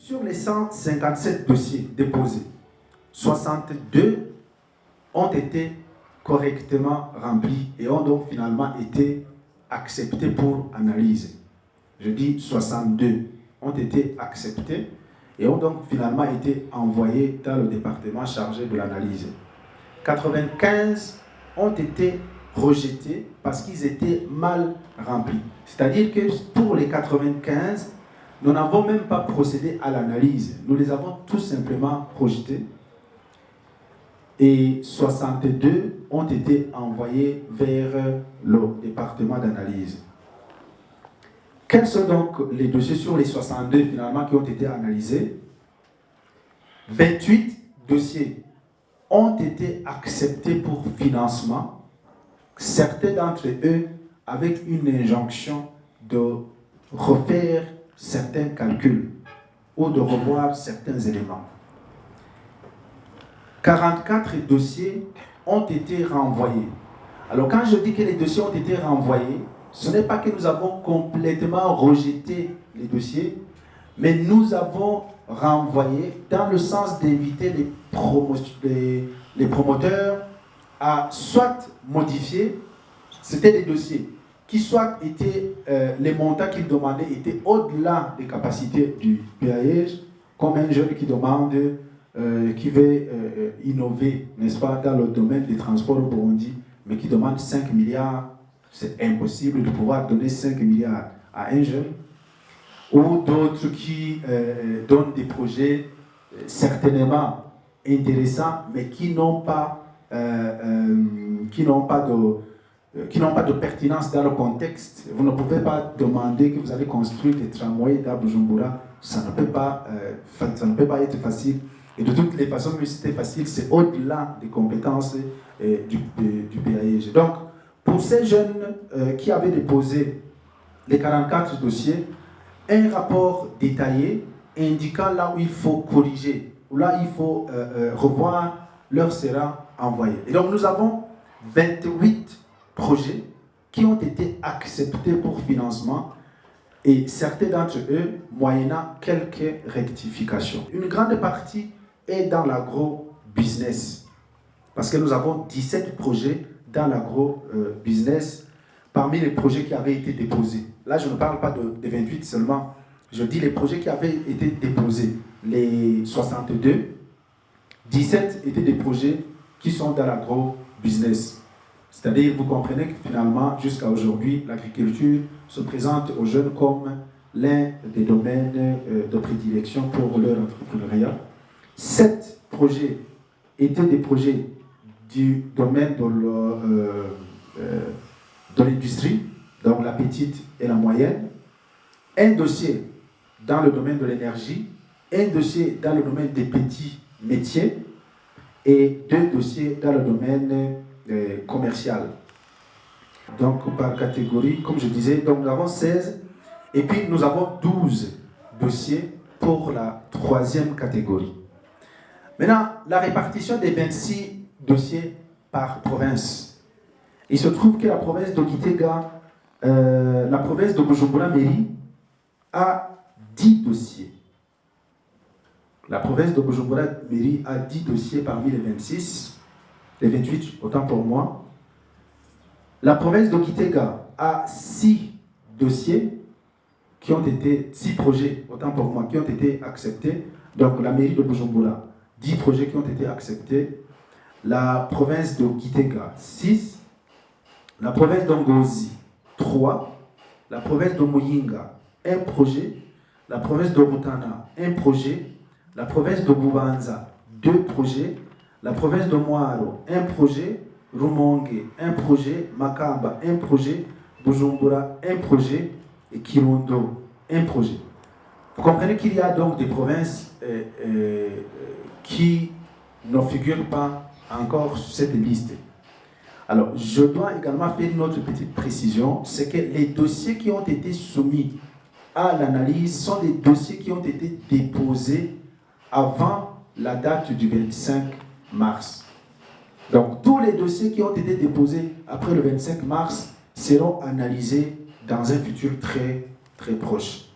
Sur les 157 dossiers déposés, 62 ont été correctement remplis et ont donc finalement été acceptés pour analyse. Je dis 62 ont été acceptés et ont donc finalement été envoyés dans le département chargé de l'analyse. 95 ont été rejetés parce qu'ils étaient mal remplis. C'est-à-dire que pour les 95, nous n'avons même pas procédé à l'analyse. Nous les avons tout simplement rejetés. Et 62 ont été envoyés vers le département d'analyse. Quels sont donc les dossiers sur les 62 finalement qui ont été analysés? 28 dossiers ont été acceptés pour financement. Certains d'entre eux avec une injonction de refaire certains calculs ou de revoir certains éléments. 44 dossiers ont été renvoyés. Alors quand je dis que les dossiers ont été renvoyés, ce n'est pas que nous avons complètement rejeté les dossiers, mais nous avons renvoyé dans le sens d'inviter les promoteurs à soit modifier, c'était des dossiers qui soit étaient, les montants qu'ils demandaient étaient au-delà des capacités du PAEJ, comme un jeune qui demande, qui veut innover, n'est-ce pas, dans le domaine des transports au Burundi, mais qui demande 5 milliards, c'est impossible de pouvoir donner 5 milliards à un jeune, ou d'autres qui donnent des projets certainement intéressants, mais qui n'ont pas de pertinence dans le contexte. Vous ne pouvez pas demander que vous allez construire des tramways à Bujumbura, ça ne peut pas être facile. Et de toutes les façons, même si c'était facile, c'est au-delà des compétences du PAEJ. Donc, pour ces jeunes qui avaient déposé les 44 dossiers, un rapport détaillé indiquant là où il faut corriger, ou là il faut revoir, leur sera envoyé. Et donc nous avons 28 projets qui ont été acceptés pour financement et certains d'entre eux moyennant quelques rectifications. Une grande partie est dans l'agro-business parce que nous avons 17 projets dans l'agro-business parmi les projets qui avaient été déposés. Là, je ne parle pas des 28 seulement, je dis les projets qui avaient été déposés. Les 62, 17 étaient des projets qui sont dans l'agro-business. C'est-à-dire, vous comprenez que finalement, jusqu'à aujourd'hui, l'agriculture se présente aux jeunes comme l'un des domaines de prédilection pour leur entrepreneuriat. 7 projets étaient des projets du domaine de l'industrie, donc la petite et la moyenne. Un dossier dans le domaine de l'énergie, un dossier dans le domaine des petits métiers et 2 dossiers dans le domaine commercial. Donc par catégorie, comme je disais, donc nous avons 16 et puis nous avons 12 dossiers pour la 3e catégorie. Maintenant, la répartition des 26 dossiers par province. Il se trouve que la province de Gitega, la province de Bujumbura-Mairie a 10 dossiers. La province de Bujumbura-Mairie a 10 dossiers parmi les 26, les 28, autant pour moi. La province de Gitega a 6 dossiers qui ont été, 6 projets, autant pour moi, qui ont été acceptés. Donc la mairie de Bujumbura, 10 projets qui ont été acceptés. La province de Gitega, 6. La province d'Ongozi, 3. La province de Muyinga, 1 projet. La province de Rutana, 1 projet. La province de Bubanza, 2 projets. La province de Mwaro, 1 projet. Rumonge, 1 projet. Makamba, 1 projet. Bujumbura, 1 projet. Et Kirundo, 1 projet. Vous comprenez qu'il y a donc des provinces qui ne figurent pas encore sur cette liste. Alors, je dois également faire une autre petite précision, c'est que les dossiers qui ont été soumis à l'analyse sont des dossiers qui ont été déposés avant la date du 25 mars. Donc, tous les dossiers qui ont été déposés après le 25 mars seront analysés dans un futur très, très proche.